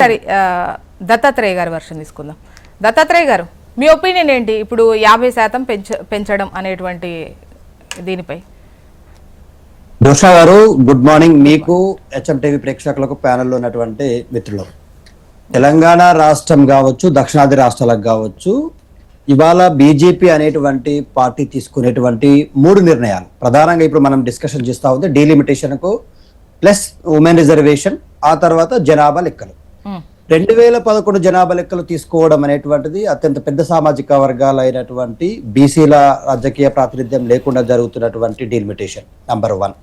సరే దత్తాత్రేయ గారి వర్షన్ తీసుకుందాం. దత్తాత్రేయ గారు, మీ ఒపీనియన్ ఏంటి ఇప్పుడు 50% పెంచడం అనేటువంటి దీనిపై? దోషా గారు, గుడ్ మార్నింగ్ మీకు, హెచ్ఎంటీవీ ప్రేక్షకులకు, ప్యానెల్లో ఉన్నటువంటి మిత్రులకు. తెలంగాణ రాష్ట్రం కావచ్చు, దక్షిణాది రాష్ట్రాలకు కావచ్చు, ఇవాళ బీజేపీ అనేటువంటి పార్టీ తీసుకునేటువంటి 3 నిర్ణయాలు ప్రధానంగా ఇప్పుడు మనం డిస్కషన్ చేస్తా ఉంది. డీలిమిటేషన్ కు ప్లస్ ఉమెన్ రిజర్వేషన్, ఆ తర్వాత జనాభా లెక్కలు. 2011 జనాభా లెక్కలు తీసుకోవడం అనేటువంటిది అత్యంత పెద్ద సామాజిక వర్గాలు అయినటువంటి బీసీల రాజకీయ ప్రాతినిధ్యం లేకుండా జరుగుతున్నటువంటి డీలిమిటేషన్ నంబర్ 1.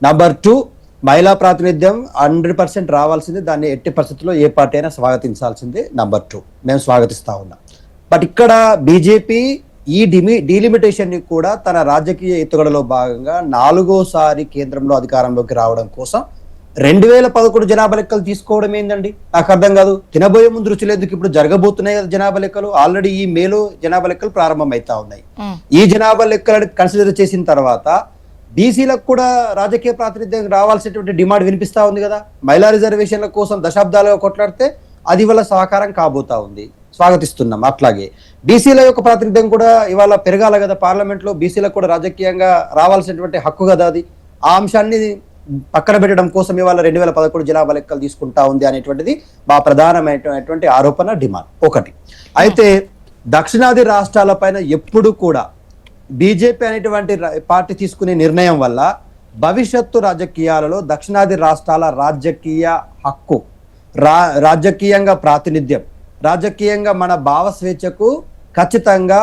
నంబర్ 2, మహిళా ప్రాతినిధ్యం 100% రావాల్సింది, దాన్ని ఎట్టి పరిస్థితుల్లో ఏ పార్టీ అయినా స్వాగతించాల్సిందే. నంబర్ 2 మేము స్వాగతిస్తా ఉన్నాం. బట్ ఇక్కడ బీజేపీ ఈ డీలిమిటేషన్ ని కూడా తన రాజకీయ ఎత్తుగడలో భాగంగా 4వ సారి కేంద్రంలో అధికారంలోకి రావడం కోసం 2011 జనాభా లెక్కలు తీసుకోవడం ఏందండి? నాకు అర్థం కాదు. తినబోయే ముందు రుచి లేదు. ఇప్పుడు జరగబోతున్నాయి జనాభా లెక్కలు. ఆల్రెడీ ఈ మేలో జనాభా లెక్కలు ప్రారంభమైతా ఉన్నాయి. ఈ జనాభా లెక్కలను కన్సిడర్ చేసిన తర్వాత బీసీలకు కూడా రాజకీయ ప్రాతినిధ్యం రావాల్సినటువంటి డిమాండ్ వినిపిస్తా ఉంది కదా. మహిళా రిజర్వేషన్ల కోసం దశాబ్దాలుగా కొట్లాడితే అది వల్ల సహకారం కాబోతా ఉంది, స్వాగతిస్తున్నాం. అట్లాగే బీసీల యొక్క ప్రాతినిధ్యం కూడా ఇవాళ పెరగాల కదా పార్లమెంట్ లో. బీసీలకు కూడా రాజకీయంగా రావాల్సినటువంటి హక్కు కదా అది. ఆ అంశాన్ని పక్కన పెట్టడం కోసం ఇవాళ 2011 జనాభా లెక్కలు తీసుకుంటా ఉంది అనేటువంటిది మా ప్రధానమైనటువంటి ఆరోపణ, డిమాండ్ ఒకటి. అయితే దక్షిణాది రాష్ట్రాల పైన ఎప్పుడు కూడా బీజేపీ అనేటువంటి పార్టీ తీసుకునే నిర్ణయం వల్ల భవిష్యత్తు రాజకీయాలలో దక్షిణాది రాష్ట్రాల రాజకీయ హక్కు, రాజకీయంగా ప్రాతినిధ్యం, రాజకీయంగా మన భావ స్వేచ్ఛకు ఖచ్చితంగా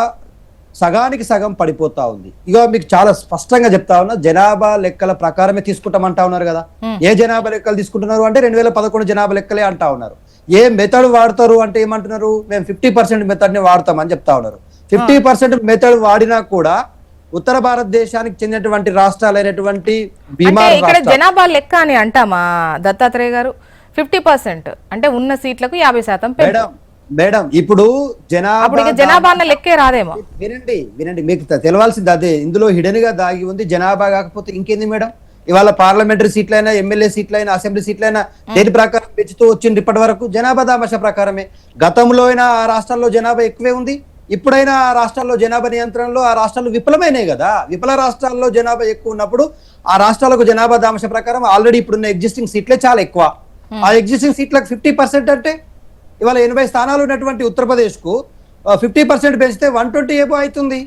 సగానికి సగం పడిపోతా ఉంది. ఇక మీకు చాలా స్పష్టంగా చెప్తా ఉన్నా, జనాభా లెక్కల ప్రకారమే తీసుకుంటామంటా ఉన్నారు కదా. ఏ జనాభా లెక్కలు తీసుకుంటున్నారు అంటే 2011 జనాభా లెక్కలే అంటా ఉన్నారు. ఏ మెథడ్ వాడతారు అంటే ఏమంటున్నారు? మేము 50% మెథడ్ ని వాడతామని చెప్తా ఉన్నారు. 50% మెథడ్ వాడినా కూడా ఉత్తర భారతదేశానికి చెందినటువంటి రాష్ట్రాలైనటువంటి ఇక్కడ జనాభా లెక్క అని అంటామా దత్తాత్రేయ గారు? 50% అంటే ఉన్న సీట్లకు 50%. మేడం ఇప్పుడు జనాభా లెక్కే రాదేమో. వినండి మీకు తెలవాల్సింది అదే. ఇందులో హిడెన్ గా దాగి ఉంది. జనాభా కాకపోతే ఇంకేంది మేడం? ఇవాళ పార్లమెంటరీ సీట్లైనా, ఎమ్మెల్యే సీట్లైనా, అసెంబ్లీ సీట్లైనా దేని ప్రకారం పెంచుతూ వచ్చింది ఇప్పటి వరకు? జనాభా దామాష ప్రకారమే. గతంలో అయినా ఆ రాష్ట్రాల్లో జనాభా ఎక్కువే ఉంది. ఇప్పుడైనా ఆ రాష్ట్రాల్లో జనాభా నియంత్రణలో ఆ రాష్ట్రాలు విఫలమైనాయి కదా. విఫల రాష్ట్రాల్లో జనాభా ఎక్కువ ఉన్నప్పుడు ఆ రాష్ట్రాలకు జనాభా దామాష ప్రకారం ఆల్రెడీ ఇప్పుడున్న ఎగ్జిస్టింగ్ సీట్లే చాలా ఎక్కువ. ఆ ఎగ్జిస్టింగ్ సీట్లకు 50% అంటే ఇవాళ 80 స్థానాలు ఉన్నటువంటి ఉత్తరప్రదేశ్ కు 50% పెంచితే 120 ఏమో అవుతుంది.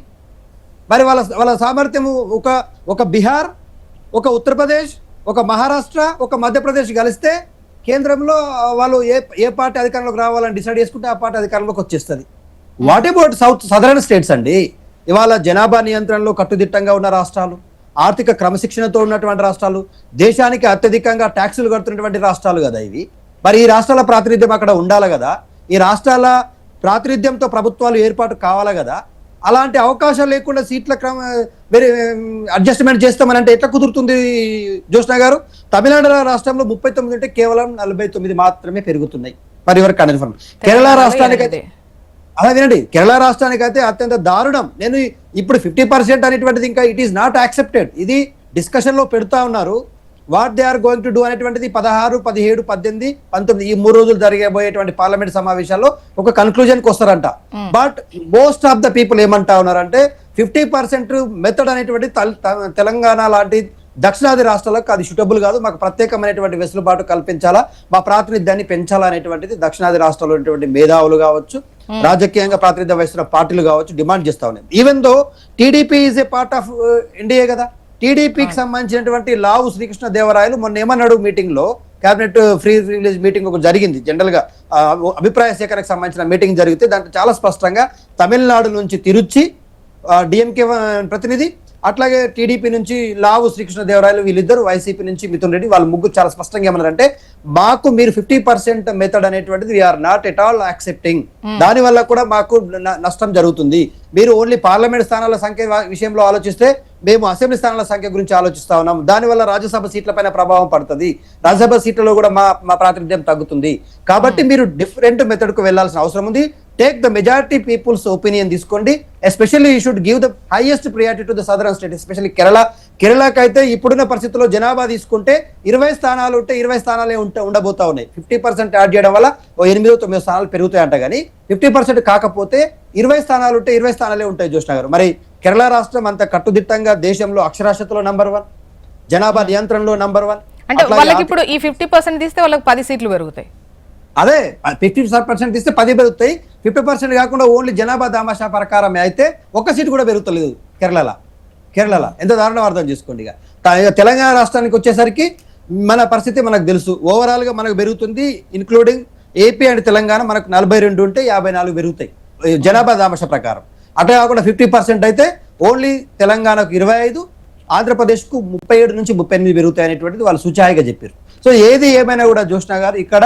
మరి వాళ్ళ సామర్థ్యము ఒక బీహార్, ఒక ఉత్తరప్రదేశ్, ఒక మహారాష్ట్ర, ఒక మధ్యప్రదేశ్ కలిస్తే కేంద్రంలో వాళ్ళు ఏ పార్టీ అధికారంలోకి రావాలని డిసైడ్ చేసుకుంటే ఆ పార్టీ అధికారంలోకి వచ్చేస్తుంది. వాట్ అబౌట్ సదరన్ స్టేట్స్ అండి? ఇవాళ జనాభా నియంత్రణలో కట్టుదిట్టంగా ఉన్న రాష్ట్రాలు, ఆర్థిక క్రమశిక్షణతో ఉన్నటువంటి రాష్ట్రాలు, దేశానికి అత్యధికంగా ట్యాక్సులు కడుతున్నటువంటి రాష్ట్రాలు కదా ఇవి. మరి ఈ రాష్ట్రాల ప్రాతినిధ్యం అక్కడ ఉండాలి కదా. ఈ రాష్ట్రాల ప్రాతినిధ్యంతో ప్రభుత్వాలు ఏర్పాటు కావాలి కదా. అలాంటి అవకాశం లేకుండా సీట్ల అడ్జస్ట్మెంట్ చేస్తామని అంటే ఎట్లా కుదురుతుంది జ్యోత్స్న గారు? తమిళనాడు రాష్ట్రంలో 39 ఉంటే కేవలం 49 మాత్రమే పెరుగుతున్నాయి. మరి ఎవరికి కన్ఫర్మ్. కేరళ రాష్ట్రానికి అయితే అలా వినండి, కేరళ రాష్ట్రానికి అయితే అత్యంత దారుణం. నేను ఇప్పుడు 50% అనేటువంటిది ఇంకా ఇట్ ఈస్ నాట్ యాక్సెప్టెడ్. ఇది డిస్కషన్ లో పెడతా ఉన్నారు. What they are going to do అనేటువంటిది 16, 17, 18, 19 ఈ 3 రోజులు జరిగబోయేటువంటి పార్లమెంట్ సమావేశాల్లో ఒక కన్క్లూజన్ కి వస్తారంట. But most of the people ఏమంటా ఉన్నారంటే 50% మెథడ్ అనేటువంటి తెలంగాణ లాంటి దక్షిణాది రాష్ట్రాలకు అది సూటబుల్ కాదు. మాకు ప్రత్యేకమైనటువంటి వెసులుబాటు కల్పించాలా, మా ప్రాతినిధ్యాన్ని పెంచాలా అనేటువంటిది దక్షిణాది రాష్ట్రాల్లో ఉన్నటువంటి మేధావులు కావచ్చు, రాజకీయంగా ప్రాతినిధ్యం వహిస్తున్న పార్టీలు కావచ్చు డిమాండ్ చేస్తా ఉన్నాయి. Even though TDP is a part of NDA కదా. టీడీపీకి సంబంధించినటువంటి లావు శ్రీకృష్ణ దేవరాయలు మొన్న ఏమన్నాడు మీటింగ్ లో, కేబినెట్ ఫ్రీ రిలీజ్ మీటింగ్ ఒక జరిగింది. జనరల్ గా అభిప్రాయ సేకరణకు సంబంధించిన మీటింగ్ జరిగితే దాంట్లో చాలా స్పష్టంగా తమిళనాడు నుంచి తిరుచి డిఎంకే ప్రతినిధి, అట్లాగే టీడీపీ నుంచి లావు శ్రీకృష్ణ దేవరాయలు, వీళ్ళిద్దరు వైసీపీ నుంచి మిథున్ రెడ్డి, వాళ్ళు ముగ్గురు చాలా స్పష్టంగా ఏమన్నారంటే మాకు మీరు 50% మెథడ్ అనేటువంటిది we're not at all accepting. దాని వల్ల కూడా మాకు నష్టం జరుగుతుంది. మీరు ఓన్లీ పార్లమెంట్ స్థానాల సంఖ్య విషయంలో ఆలోచిస్తే మేము అసెంబ్లీ స్థానాల సంఖ్య గురించి ఆలోచిస్తా ఉన్నాం. దానివల్ల రాజ్యసభ సీట్ల పైన ప్రభావం పడుతుంది, రాజ్యసభ సీట్లలో కూడా మా ప్రాతినిధ్యం తగ్గుతుంది. కాబట్టి మీరు డిఫరెంట్ మెథడ్ కు వెళ్లాల్సిన అవసరం ఉంది. Take the majority peoples opinion తీసుకోండి. Especially you should give the highest priority to the southern state, especially Kerala. కేరళకి అయితే ఇప్పుడున్న పరిస్థితుల్లో జనాభా తీసుకుంటే 20 స్థానాలు ఉంటే 20 స్థానాలే ఉండబోతా ఉన్నాయి. 50% యాడ్ చేయడం వల్ల ఓ 8-9 స్థానాలు పెరుగుతాయంట. కానీ 50% కాకపోతే 20 స్థానాలు ఉంటే 20 స్థానాలే ఉంటాయి. జోష్ణ గారు, మరి కేరళ రాష్ట్రం అంత కట్టుదిట్టంగా దేశంలో అక్షరాస్యతలో నంబర్ 1, జనాభా నియంత్రణలో నంబర్ 1. అంటే వాళ్ళకి ఇప్పుడు ఈ 50% తీస్తే వాళ్ళకి 10 సీట్లు పెరుగుతాయి. అదే 50% తీస్తే 10 పెరుగుతాయి. 50% కాకుండా ఓన్లీ జనాభా దామాషా ప్రకారమే అయితే ఒక్క సీటు కూడా పెరుగుతలేదు కేరళలో. ఎంత దారుణం అర్థం చేసుకోండి. ఇక తెలంగాణ రాష్ట్రానికి వచ్చేసరికి మన పరిస్థితి మనకు తెలుసు. ఓవరాల్ గా మనకు పెరుగుతుంది, ఇన్క్లూడింగ్ ఏపీ అండ్ తెలంగాణ మనకు 42 ఉంటే 54 పెరుగుతాయి జనాభా దామాషా ప్రకారం. అట్లా కాకుండా 50% అయితే ఓన్లీ తెలంగాణకు 25, ఆంధ్రప్రదేశ్కు 37 నుంచి 38 పెరుగుతాయి అనేటువంటిది వాళ్ళు సూచాయిగా చెప్పారు. సో ఏది ఏమైనా కూడా జోష్ణ గారు ఇక్కడ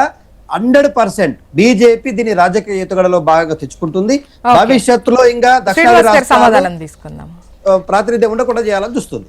100% బీజేపీ దీని రాజకీయ ఎత్తుగడలో బాగా తెచ్చుకుంటుంది. భవిష్యత్తులో ఇంకా దక్షిణాది రాష్ట్రాలు సమాధానం తీసుకుందాం, ప్రాతినిధ్యం ఉండకుండా చేయాలని చూస్తుంది.